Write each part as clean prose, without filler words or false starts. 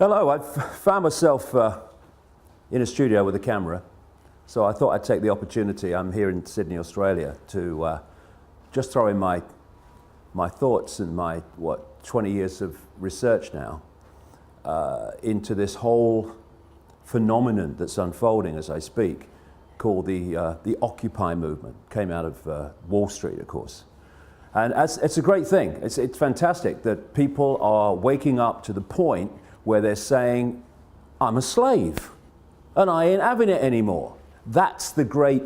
Hello, I've found myself in a studio with a camera, so I thought I'd take the opportunity. I'm here in Sydney, Australia, to just throw in my thoughts and my 20 years of research now into this whole phenomenon that's unfolding as I speak, called the Occupy movement. Came out of Wall Street, of course. And it's a great thing. It's fantastic that people are waking up to the point where they're saying, I'm a slave and I ain't having it anymore. That's the great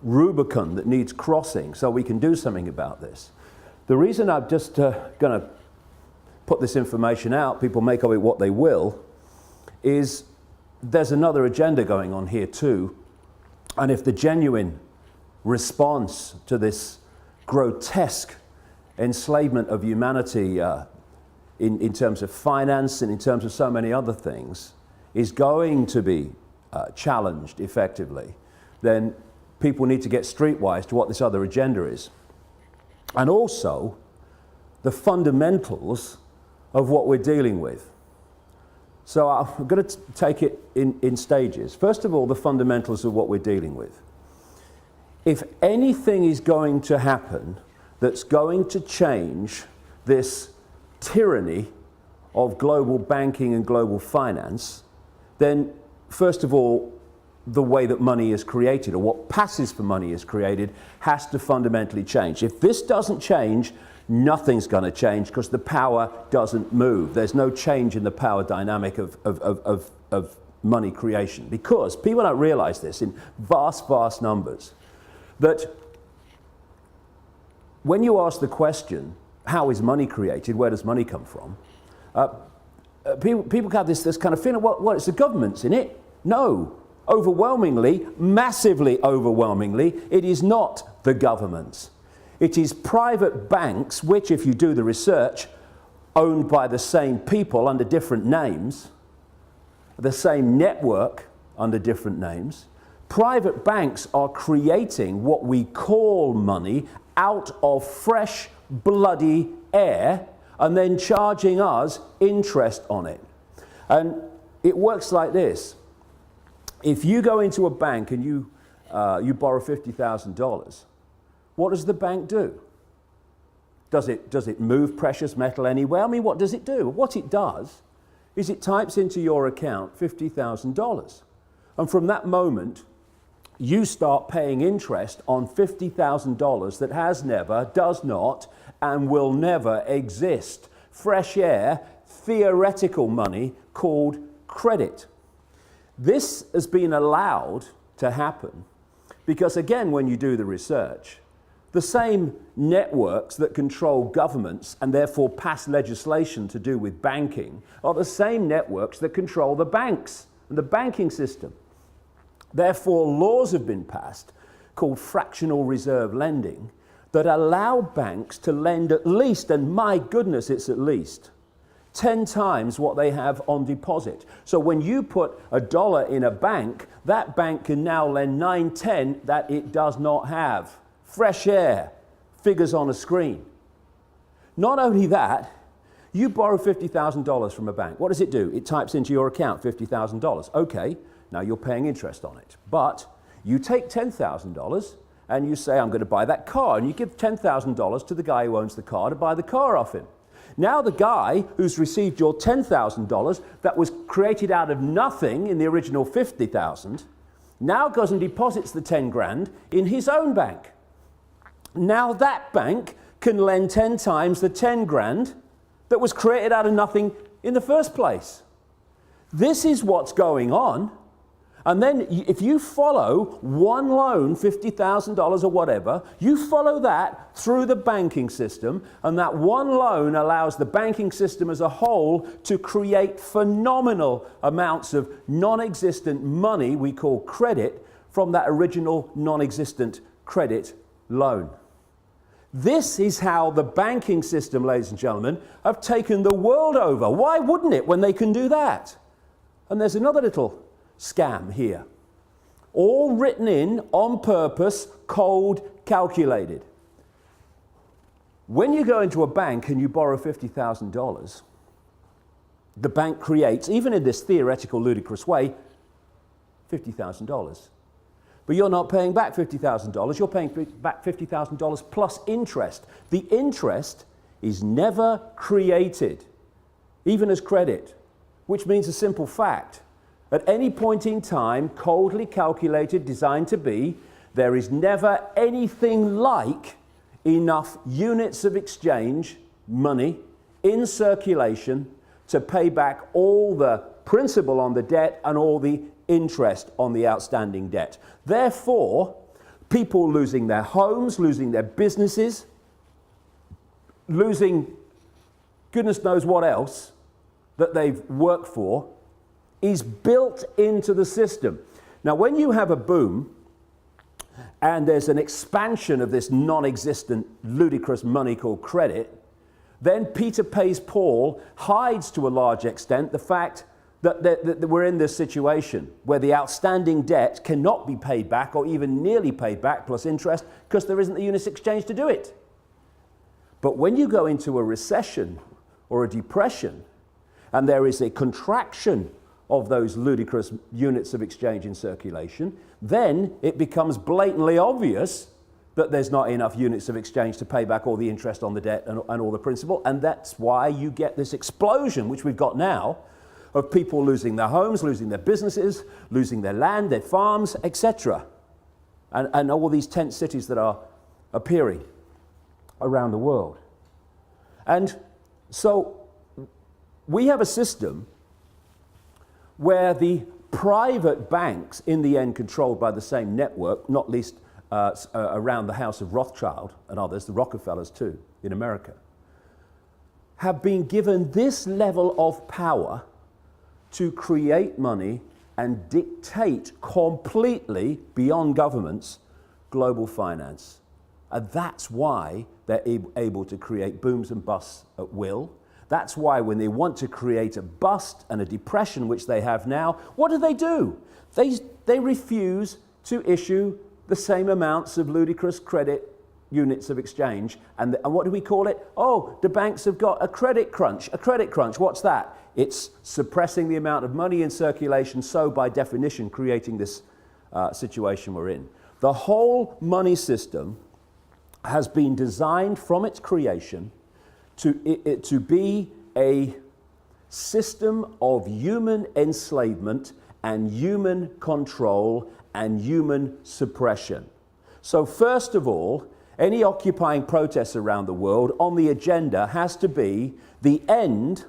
Rubicon that needs crossing so we can do something about this. The reason I'm just going to put this information out, people make of it what they will, is there's another agenda going on here too. And if the genuine response to this grotesque enslavement of humanity in terms of finance and in terms of so many other things is going to be challenged effectively, then people need to get streetwise to what this other agenda is. And also the fundamentals of what we're dealing with. So I'm going to take it in stages. First of all, the fundamentals of what we're dealing with. If anything is going to happen that's going to change this tyranny of global banking and global finance, then first of all, the way that money is created, or what passes for money is created, has to fundamentally change. If this doesn't change, nothing's going to change because the power doesn't move. There's no change in the power dynamic of money creation, because people don't realize this in vast, vast numbers, that when you ask the question, how is money created, where does money come from, people have this kind of feeling, well, it's the government's in it. No, overwhelmingly, massively overwhelmingly, it is not the government's. It is private banks, which, if you do the research, owned by the same people under different names, the same network under different names. Private banks are creating what we call money out of fresh, bloody air and then charging us interest on it. And it works like this. If you go into a bank and you borrow $50,000, what does the bank do? Does it move precious metal anywhere? I mean, what does it do? What it does is it types into your account $50,000. And from that moment, you start paying interest on $50,000 that has never, does not, and will never exist. Fresh air, theoretical money called credit. This has been allowed to happen because, again, when you do the research, the same networks that control governments and therefore pass legislation to do with banking are the same networks that control the banks and the banking system. Therefore, laws have been passed called fractional reserve lending that allow banks to lend at least, and my goodness, it's at least 10 times what they have on deposit. So when you put $1 in a bank, that bank can now lend 9, 10 that it does not have. Fresh air, figures on a screen. Not only that, you borrow $50,000 from a bank. What does it do? It types into your account $50,000. Okay, now you're paying interest on it. But you take $10,000 and you say, I'm going to buy that car. And you give $10,000 to the guy who owns the car to buy the car off him. Now the guy who's received your $10,000 that was created out of nothing in the original $50,000 now goes and deposits the 10 grand in his own bank. Now that bank can lend 10 times the 10 grand that was created out of nothing in the first place. This is what's going on. And then if you follow one loan, $50,000 or whatever, you follow that through the banking system, and that one loan allows the banking system as a whole to create phenomenal amounts of non-existent money we call credit from that original non-existent credit loan. This is how the banking system, ladies and gentlemen, have taken the world over. Why wouldn't it when they can do that? And there's another little scam here. All written in on purpose, cold, calculated. When you go into a bank and you borrow $50,000, the bank creates, even in this theoretical, ludicrous way, $50,000. But you're not paying back $50,000, you're paying back $50,000 plus interest. The interest is never created, even as credit, which means a simple fact. At any point in time, coldly calculated, designed to be, there is never anything like enough units of exchange, money, in circulation to pay back all the principal on the debt and all the interest on the outstanding debt. Therefore, people losing their homes, losing their businesses, losing goodness knows what else that they've worked for, is built into the system. Now, when you have a boom and there's an expansion of this non-existent, ludicrous money called credit, then Peter pays Paul hides to a large extent the fact that we're in this situation where the outstanding debt cannot be paid back or even nearly paid back plus interest because there isn't the units exchange to do it. But when you go into a recession or a depression and there is a contraction of those ludicrous units of exchange in circulation, then it becomes blatantly obvious that there's not enough units of exchange to pay back all the interest on the debt and all the principal, and that's why you get this explosion, which we've got now, of people losing their homes, losing their businesses, losing their land, their farms, etc. And all these tent cities that are appearing around the world. And so we have a system where the private banks, in the end controlled by the same network, not least around the house of Rothschild and others, the Rockefellers too, in America, have been given this level of power to create money and dictate completely, beyond governments, global finance. And that's why they're able to create booms and busts at will. That's why when they want to create a bust and a depression, which they have now, what do? They refuse to issue the same amounts of ludicrous credit units of exchange. And what do we call it? Oh, the banks have got a credit crunch. A credit crunch, what's that? It's suppressing the amount of money in circulation, so by definition creating this situation we're in. The whole money system has been designed from its creation to be a system of human enslavement and human control and human suppression. So first of all, any occupying protests around the world on the agenda has to be the end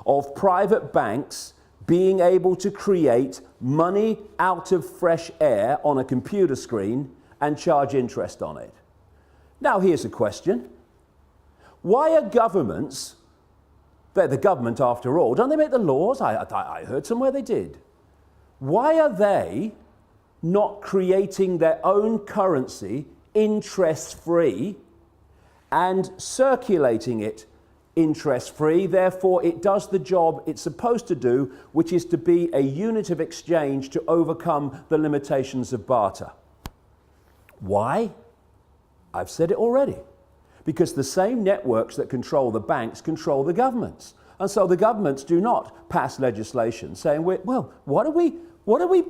of private banks being able to create money out of fresh air on a computer screen and charge interest on it. Now here's a question. Why are governments, they're the government after all, don't they make the laws? I heard somewhere they did. Why are they not creating their own currency interest-free and circulating it interest-free? Therefore, it does the job it's supposed to do, which is to be a unit of exchange to overcome the limitations of barter. Why? I've said it already. Because the same networks that control the banks control the governments. And so the governments do not pass legislation saying, well, what are we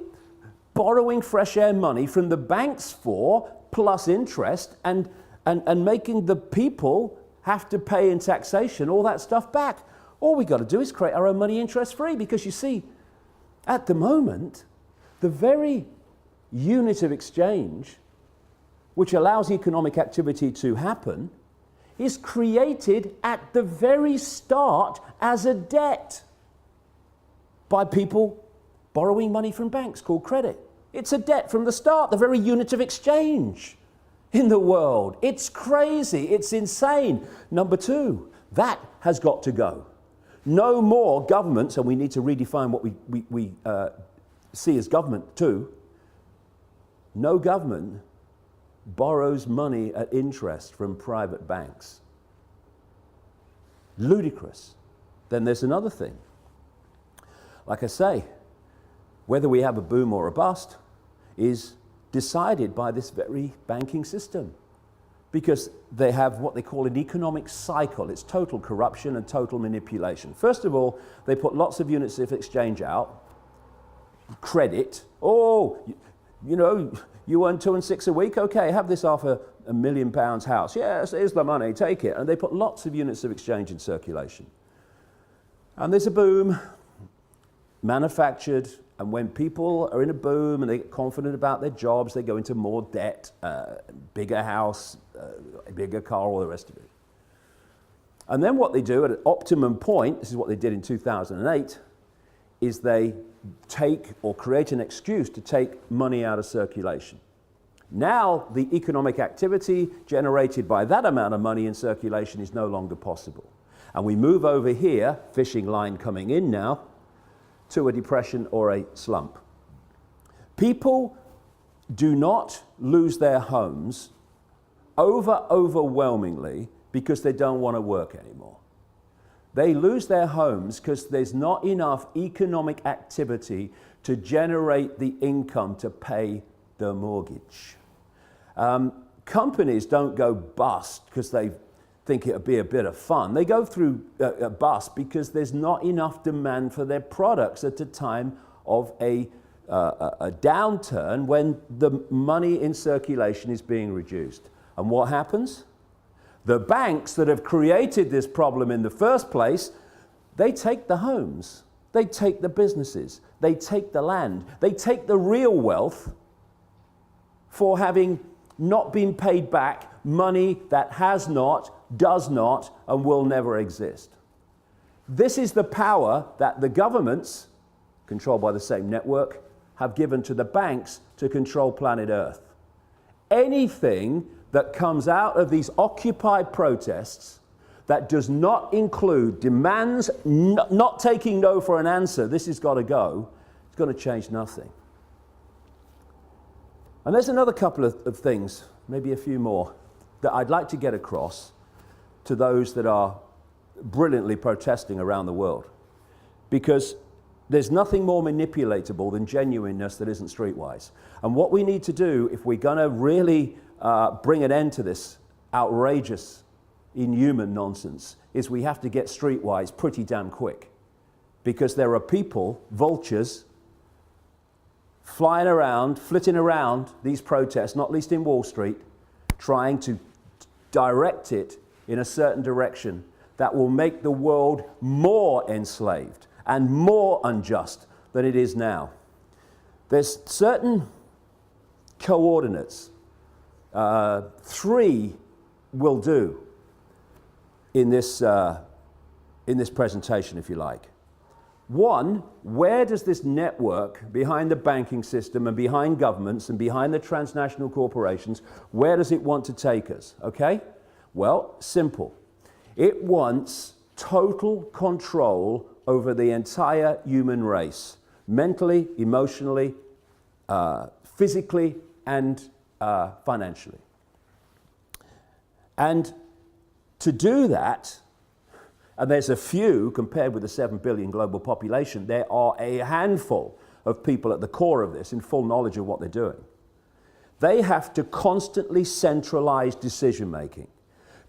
borrowing fresh air money from the banks for, plus interest, and making the people have to pay in taxation all that stuff back? All we got to do is create our own money interest-free, because you see, at the moment, the very unit of exchange which allows economic activity to happen is created at the very start as a debt by people borrowing money from banks called credit. It's a debt from the start, the very unit of exchange in the world. It's crazy, it's insane. Number two, that has got to go. No more governments, and we need to redefine what we see as government too. No government borrows money at interest from private banks. Ludicrous. Then there's another thing. Like I say, whether we have a boom or a bust is decided by this very banking system. because they have what they call an economic cycle. It's total corruption and total manipulation. First of all, they put lots of units of exchange out, credit. Oh, you know, you earn 2 and 6 a week? Okay, have this half a £1 million house. Yes, here's the money, take it. And they put lots of units of exchange in circulation. And there's a boom, manufactured, and when people are in a boom and they get confident about their jobs, they go into more debt, bigger house, a bigger car, all the rest of it. And then what they do at an optimum point, this is what they did in 2008, is they take or create an excuse to take money out of circulation. Now the economic activity generated by that amount of money in circulation is no longer possible. And we move over here, fishing line coming in now, to a depression or a slump. People do not lose their homes overwhelmingly because they don't want to work anymore. They lose their homes because there's not enough economic activity to generate the income to pay the mortgage. Companies don't go bust because they think it would be a bit of fun. They go through a bust because there's not enough demand for their products at a time of a downturn when the money in circulation is being reduced. And what happens? The banks that have created this problem in the first place, they take the homes, they take the businesses, they take the land, they take the real wealth for having not been paid back money that has not, does not, and will never exist. This is the power that the governments, controlled by the same network, have given to the banks to control planet Earth. Anything that comes out of these Occupy protests that does not include demands, not taking no for an answer, this has got to go, it's going to change nothing. And there's another couple of things, maybe a few more, that I'd like to get across to those that are brilliantly protesting around the world. Because there's nothing more manipulatable than genuineness that isn't streetwise. And what we need to do, if we're going to really bring an end to this outrageous, inhuman nonsense, is we have to get streetwise pretty damn quick. Because there are people, vultures, flying around, flitting around these protests, not least in Wall Street, trying to direct it in a certain direction that will make the world more enslaved and more unjust than it is now. There's certain coordinates, 3 will do in this presentation, if you like. 1, where does this network behind the banking system and behind governments and behind the transnational corporations, where does it want to take us? Okay? Well, simple. It wants total control over the entire human race, mentally, emotionally, physically, and financially. And to do that, and there's a few, compared with the 7 billion global population, there are a handful of people at the core of this in full knowledge of what they're doing. They have to constantly centralize decision-making.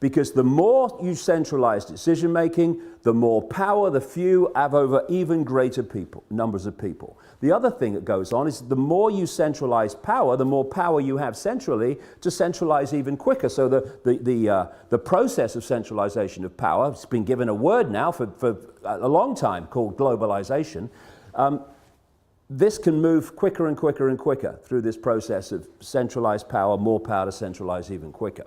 Because the more you centralize decision-making, the more power the few have over even greater numbers of people. The other thing that goes on is the more you centralize power, the more power you have centrally to centralize even quicker. So the process of centralization of power, it's been given a word now for a long time called globalization. This can move quicker and quicker and quicker through this process of centralized power, more power to centralize even quicker.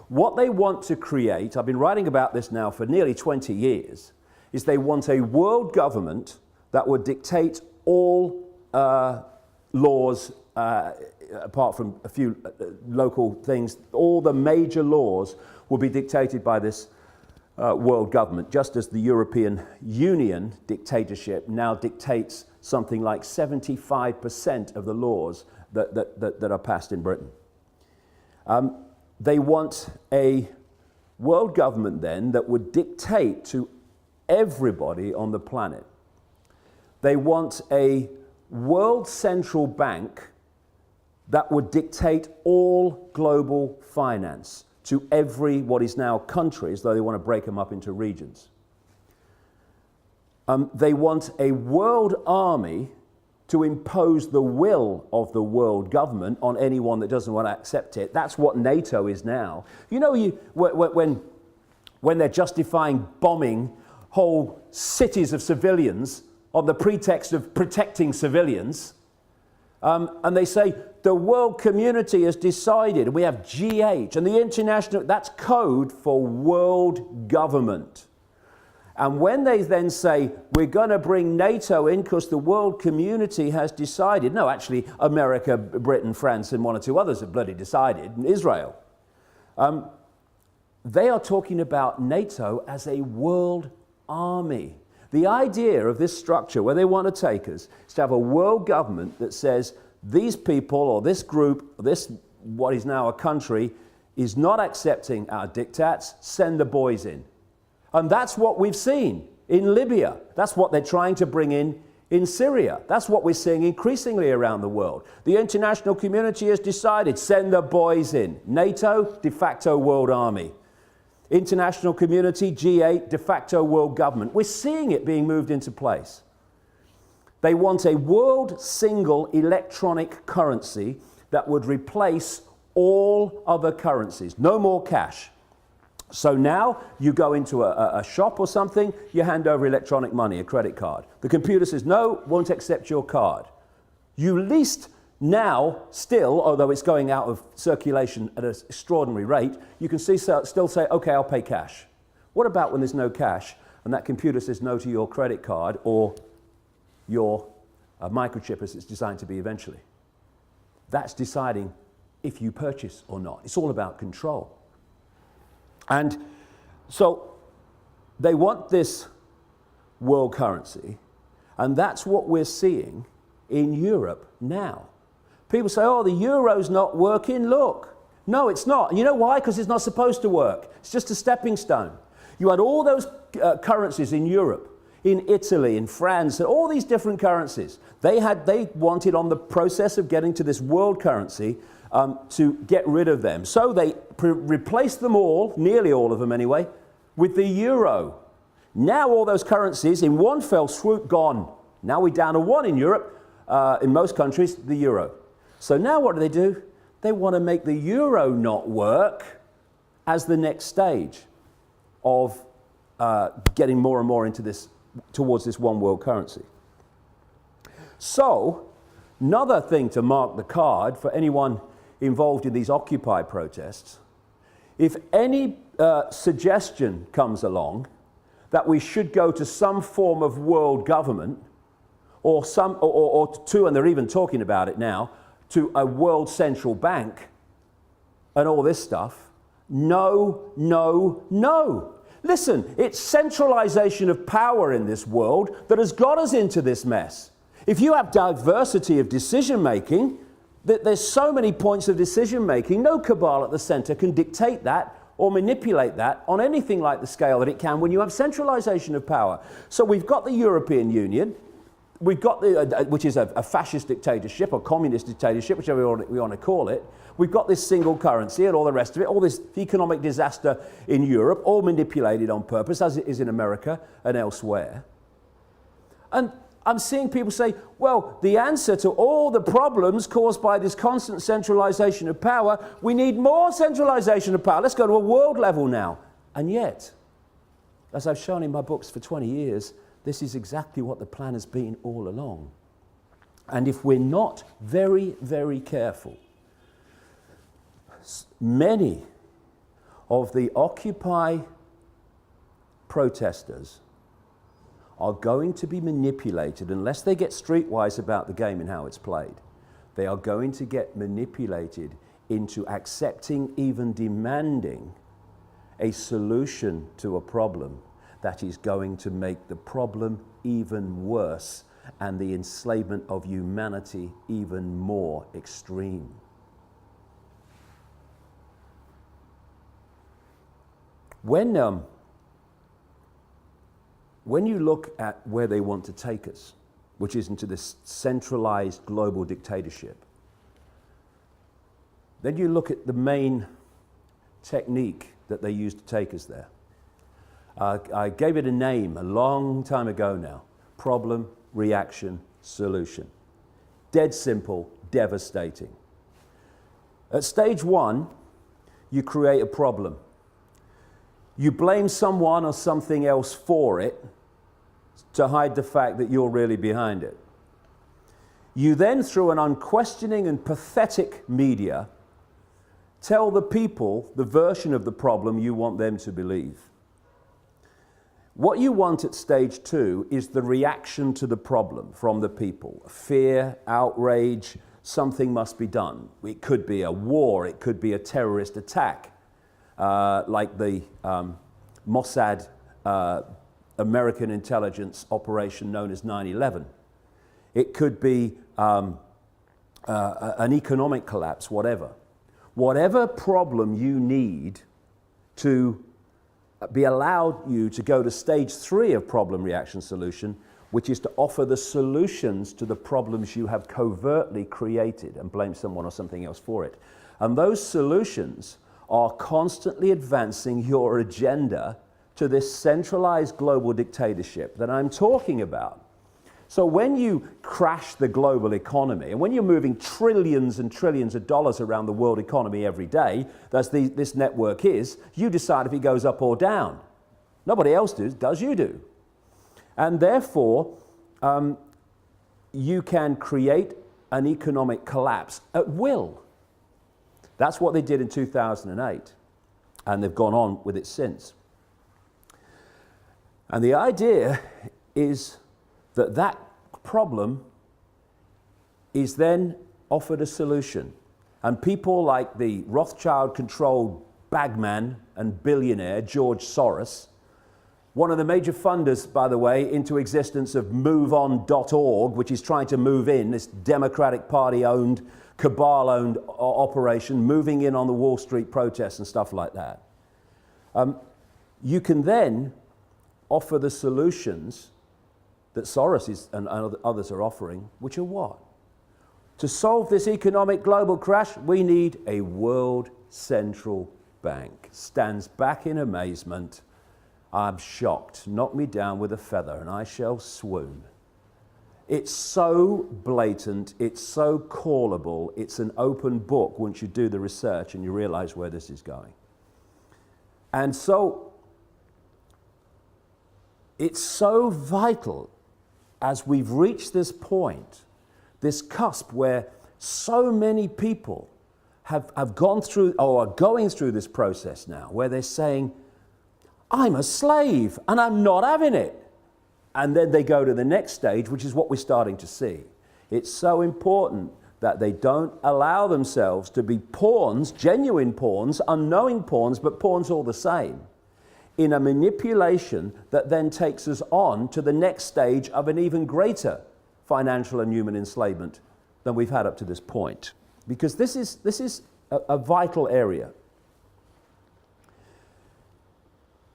What they want to create, I've been writing about this now for nearly 20 years, is they want a world government that would dictate all laws, apart from a few local things. All the major laws will be dictated by this world government, just as the European Union dictatorship now dictates something like 75% of the laws that are passed in Britain. They want a world government then that would dictate to everybody on the planet. They want a world central bank that would dictate all global finance to every what is now countries, though they want to break them up into regions. They want a world army to impose the will of the world government on anyone that doesn't want to accept it. That's what NATO is now. You know, when they're justifying bombing whole cities of civilians on the pretext of protecting civilians, and they say the world community has decided, and we have G8, and the international, that's code for world government. And when they then say, we're going to bring NATO in because the world community has decided, no, actually, America, Britain, France, and one or two others have bloody decided, and Israel. They are talking about NATO as a world army. The idea of this structure, where they want to take us, is to have a world government that says, these people, or this group, or this, what is now a country, is not accepting our diktats, send the boys in. And that's what we've seen in Libya. That's what they're trying to bring in Syria. That's what we're seeing increasingly around the world. The international community has decided, send the boys in. NATO, de facto world army. International community, G8, de facto world government. We're seeing it being moved into place. They want a world single electronic currency that would replace all other currencies. No more cash. So now you go into a shop or something, you hand over electronic money, a credit card. The computer says, no, won't accept your card. You least now, still, although it's going out of circulation at an extraordinary rate, you can still say, okay, I'll pay cash. What about when there's no cash and that computer says no to your credit card or your microchip as it's designed to be eventually? That's deciding if you purchase or not. It's all about control. And so they want this world currency, and that's what we're seeing in Europe now. People say, oh, the euro's not working. Look. No, it's not. And you know why? Because it's not supposed to work. It's just a stepping stone. You had all those currencies in Europe, in Italy, in France, and all these different currencies. They wanted on the process of getting to this world currency to get rid of them. So they replaced them all, nearly all of them anyway, with the euro. Now all those currencies in one fell swoop gone. Now we're down to one in Europe, in most countries, the euro. So now what do? They want to make the euro not work as the next stage of getting more and more into this, towards this one world currency. So, another thing to mark the card for anyone involved in these Occupy protests, if any suggestion comes along that we should go to some form of world government, or to, and they're even talking about it now, to a world central bank and all this stuff, no, no, no. Listen, it's centralization of power in this world that has got us into this mess. If you have diversity of decision making, there's so many points of decision making, no cabal at the center can dictate that or manipulate that on anything like the scale that it can when you have centralization of power. So we've got the European Union, we've got which is a fascist dictatorship or communist dictatorship, whichever we want to call it. We've got this single currency and all the rest of it, all this economic disaster in Europe, all manipulated on purpose, as it is in America and elsewhere. And I'm seeing people say, well, the answer to all the problems caused by this constant centralization of power, we need more centralization of power. Let's go to a world level now. And yet, as I've shown in my books for 20 years, this is exactly what the plan has been all along. And if we're not very, very careful, many of the Occupy protesters are going to be manipulated, unless they get streetwise about the game and how it's played. They are going to get manipulated into accepting, even demanding, a solution to a problem that is going to make the problem even worse and the enslavement of humanity even more extreme. When you look at where they want to take us, which is into this centralized global dictatorship, Then you look at the main technique that they used to take us there. I gave it a name a long time ago now. Problem, reaction, solution. Dead simple, devastating. At stage one, you create a problem. You blame someone or something else for it to hide the fact that you're really behind it. You then, through an unquestioning and pathetic media, tell the people the version of the problem you want them to believe. What you want at stage two is the reaction to the problem from the people. Fear, outrage, something must be done. It could be a war, it could be a terrorist attack, like the Mossad American intelligence operation known as 9/11. It could be an economic collapse, whatever. Whatever problem you need to be allowed you to go to stage three of problem, reaction, solution, which is to offer the solutions to the problems you have covertly created and blame someone or something else for it. And those solutions are constantly advancing your agenda to this centralized global dictatorship that I'm talking about. So when you crash the global economy, and when you're moving trillions and trillions of dollars around the world economy every day, as this network is, you decide if it goes up or down. Nobody else does, you do. And therefore, you can create an economic collapse at will. That's what they did in 2008, and they've gone on with it since. And the idea is that that problem is then offered a solution. And people like the Rothschild-controlled bagman and billionaire George Soros, one of the major funders, by the way, into existence of MoveOn.org, which is trying to move in, this Democratic Party-owned, cabal-owned operation, moving in on the Wall Street protests and stuff like that. You can then offer the solutions that Soros and others are offering, which are what? To solve this economic global crash, we need a world central bank. Stands back in amazement. I'm shocked. Knock me down with a feather and I shall swoon. It's so blatant, it's so callable, it's an open book once you do the research and you realize where this is going. And so, it's so vital as we've reached this point, this cusp where so many people have gone through or are going through this process now, where they're saying, I'm a slave and I'm not having it. And then they go to the next stage, which is what we're starting to see. It's so important that they don't allow themselves to be pawns, genuine pawns, unknowing pawns, but pawns all the same, in a manipulation that then takes us on to the next stage of an even greater financial and human enslavement than we've had up to this point. Because this is a vital area.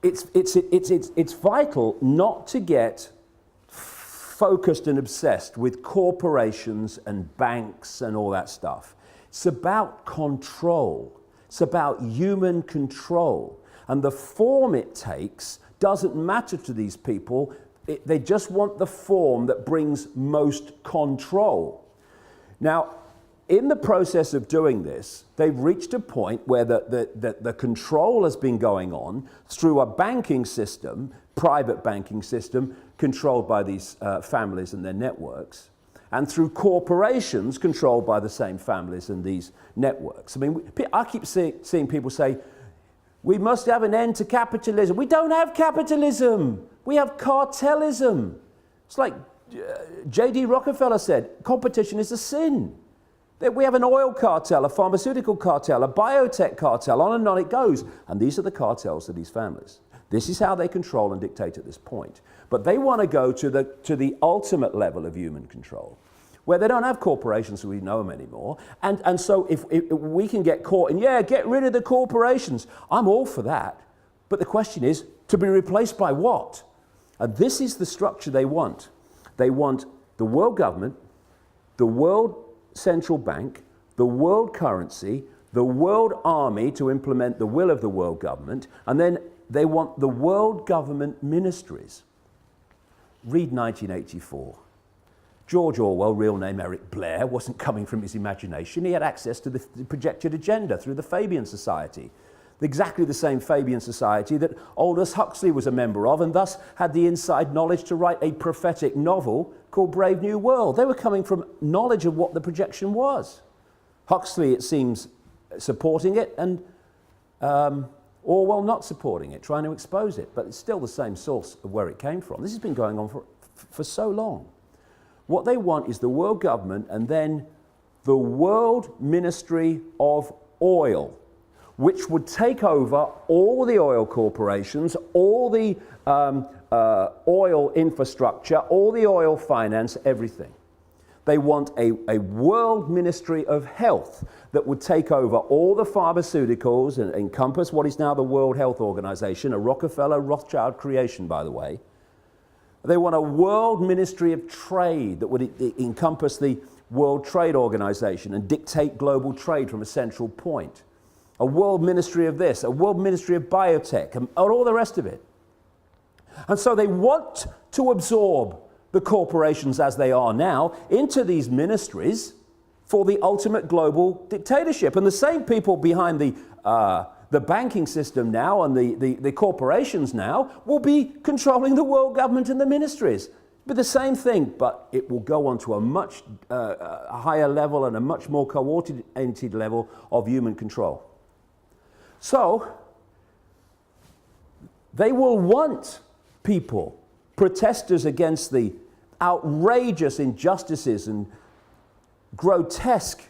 It's vital not to get focused and obsessed with corporations and banks and all that stuff. It's about control. It's about human control. And the form it takes doesn't matter to these people. They just want the form that brings most control. Now, in the process of doing this, they've reached a point where the control has been going on through a banking system, private banking system, controlled by these families and their networks, and through corporations controlled by the same families and these networks. I mean, I keep seeing people say, we must have an end to capitalism. We don't have capitalism. We have cartelism. It's like J.D. Rockefeller said, competition is a sin. We have an oil cartel, a pharmaceutical cartel, a biotech cartel, on and on it goes. And these are the cartels of these families. This is how they control and dictate at this point. But they want to go to the ultimate level of human control, where they don't have corporations so we know them anymore. And so if we can get caught in, get rid of the corporations, I'm all for that. But the question is, to be replaced by what? And this is the structure they want. They want the world government, the world central bank, the world currency, the world army to implement the will of the world government, and then they want the world government ministries. Read 1984. George Orwell, real name Eric Blair, wasn't coming from his imagination. He had access to the projected agenda through the Fabian Society. Exactly the same Fabian Society that Aldous Huxley was a member of, and thus had the inside knowledge to write a prophetic novel called Brave New World. They were coming from knowledge of what the projection was. Huxley, it seems, supporting it, and Orwell not supporting it, trying to expose it, but it's still the same source of where it came from. This has been going on for so long. What they want is the world government and then the World Ministry of Oil, which would take over all the oil corporations, all the oil infrastructure, all the oil finance, everything. They want a world ministry of health that would take over all the pharmaceuticals and encompass what is now the World Health Organization, a Rockefeller Rothschild creation, by the way. They want a world ministry of trade that would encompass the World Trade Organization and dictate global trade from a central point. A world ministry of this, a world ministry of biotech, and all the rest of it. And so they want to absorb the corporations as they are now into these ministries for the ultimate global dictatorship. And the same people behind the banking system now and the corporations now will be controlling the world government and the ministries. But the same thing, but it will go on to a much higher level and a much more coordinated level of human control. So, they will want people, protesters against the outrageous injustices and grotesque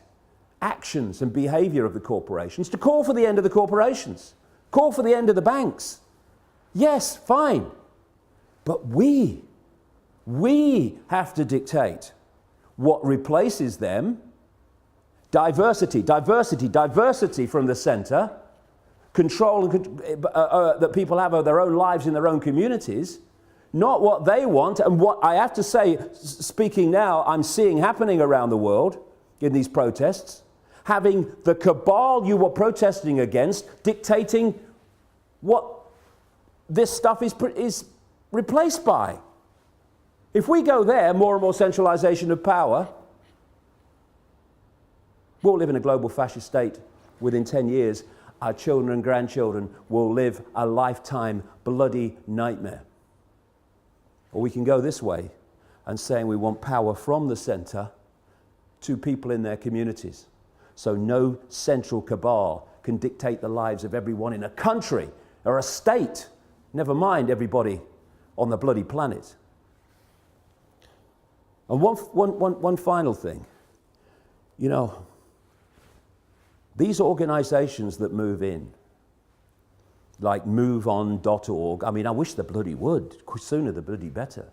actions and behavior of the corporations, to call for the end of the corporations, call for the end of the banks. Yes, fine. But we have to dictate what replaces them. Diversity from the center. Control that people have of their own lives in their own communities, not what they want. And what I have to say, speaking now, I'm seeing happening around the world in these protests, having the cabal you were protesting against dictating what this stuff is replaced by. If we go there, more and more centralization of power, we'll live in a global fascist state within 10 years. Our children and grandchildren will live a lifetime bloody nightmare. Or we can go this way and saying we want power from the center to people in their communities. So no central cabal can dictate the lives of everyone in a country or a state, never mind everybody on the bloody planet. And one final thing. You know, these organizations that move in, like moveon.org, I mean, I wish the bloody would, sooner the bloody better,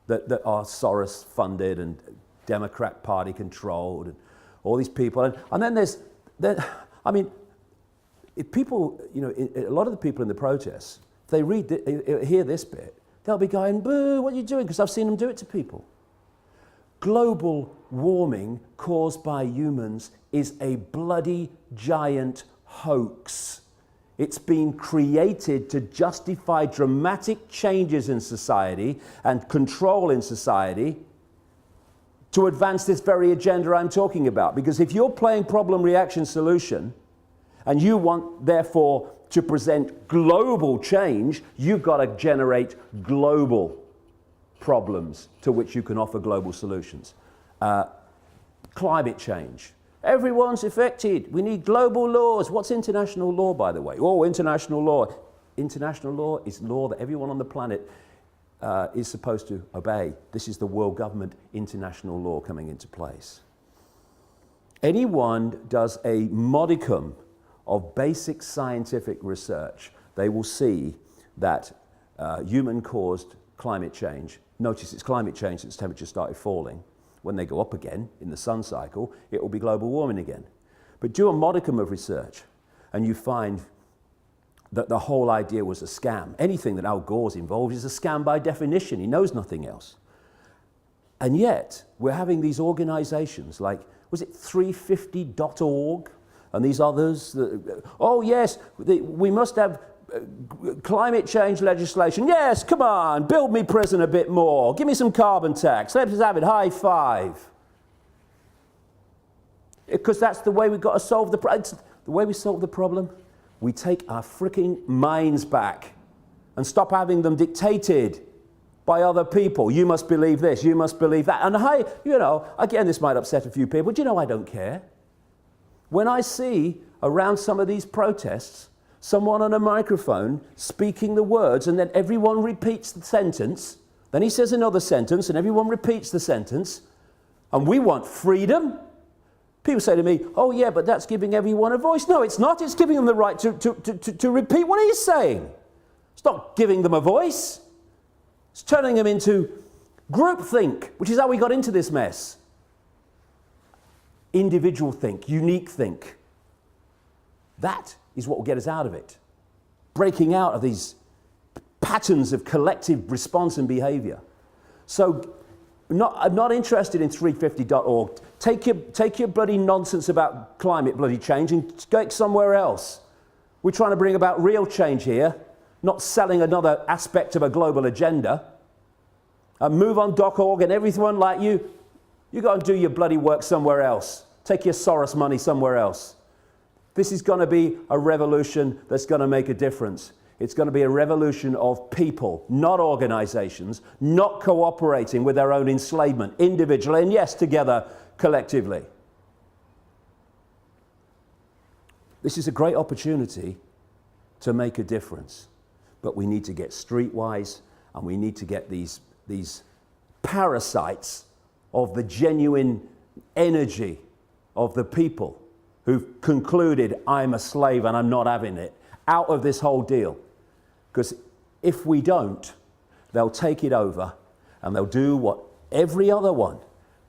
that are Soros funded and Democrat Party controlled, and all these people. And then I mean, if people, you know, a lot of the people in the protests, if they hear this bit, they'll be going, boo, what are you doing? Because I've seen them do it to people. Global warming caused by humans is a bloody giant hoax. It's been created to justify dramatic changes in society and control in society to advance this very agenda I'm talking about. Because if you're playing problem, reaction, solution, and you want, therefore, to present global change, you've got to generate global problems to which you can offer global solutions. Climate change. Everyone's affected. We need global laws. What's international law, by the way? Oh, international law. International law is law that everyone on the planet is supposed to obey. This is the world government international law coming into place. Anyone does a modicum of basic scientific research, they will see that human-caused climate change, notice it's climate change since temperatures started falling. When they go up again in the sun cycle, it will be global warming again. But do a modicum of research and you find that the whole idea was a scam. Anything that Al Gore's involved is a scam by definition. He knows nothing else. And yet, we're having these organizations like, was it 350.org? and these others. Oh yes, we must have climate change legislation. Yes, come on, build me prison a bit more. Give me some carbon tax. Let's have it. High five. Because that's the way we've got to solve the problem. The way we solve the problem, we take our freaking minds back and stop having them dictated by other people. You must believe this, you must believe that. And again, this might upset a few people. Do you know I don't care? When I see around some of these protests, someone on a microphone speaking the words, and then everyone repeats the sentence, then he says another sentence, and everyone repeats the sentence, and we want freedom. People say to me, oh yeah, but that's giving everyone a voice. No, it's not. It's giving them the right to repeat what he's saying. It's not giving them a voice. It's turning them into groupthink, which is how we got into this mess. Individual think, unique think. That is what will get us out of it. Breaking out of these patterns of collective response and behavior. So I'm not interested in 350.org. Take your bloody nonsense about climate bloody change and go somewhere else. We're trying to bring about real change here, not selling another aspect of a global agenda. And move on .org and everyone like you go and do your bloody work somewhere else. Take your Soros money somewhere else. This is going to be a revolution that's going to make a difference. It's going to be a revolution of people, not organizations, not cooperating with their own enslavement, individually, and yes, together, collectively. This is a great opportunity to make a difference. But we need to get streetwise, and we need to get these parasites of the genuine energy of the people who've concluded, I'm a slave and I'm not having it, out of this whole deal. Because if we don't, they'll take it over and they'll do what every other one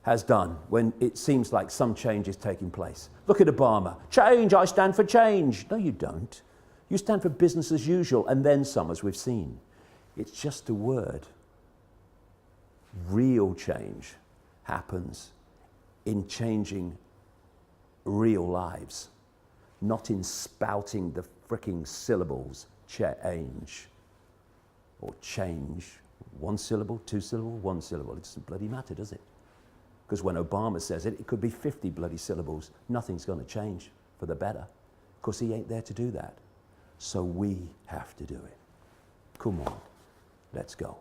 has done when it seems like some change is taking place. Look at Obama. Change, I stand for change. No, you don't. You stand for business as usual and then some, as we've seen. It's just a word. Real change happens in changing real lives, not in spouting the fricking syllables. Change or change. One syllable, two syllable, one syllable. It doesn't bloody matter, does it? Because when Obama says it, it could be 50 bloody syllables. Nothing's going to change for the better because he ain't there to do that. So we have to do it. Come on, let's go.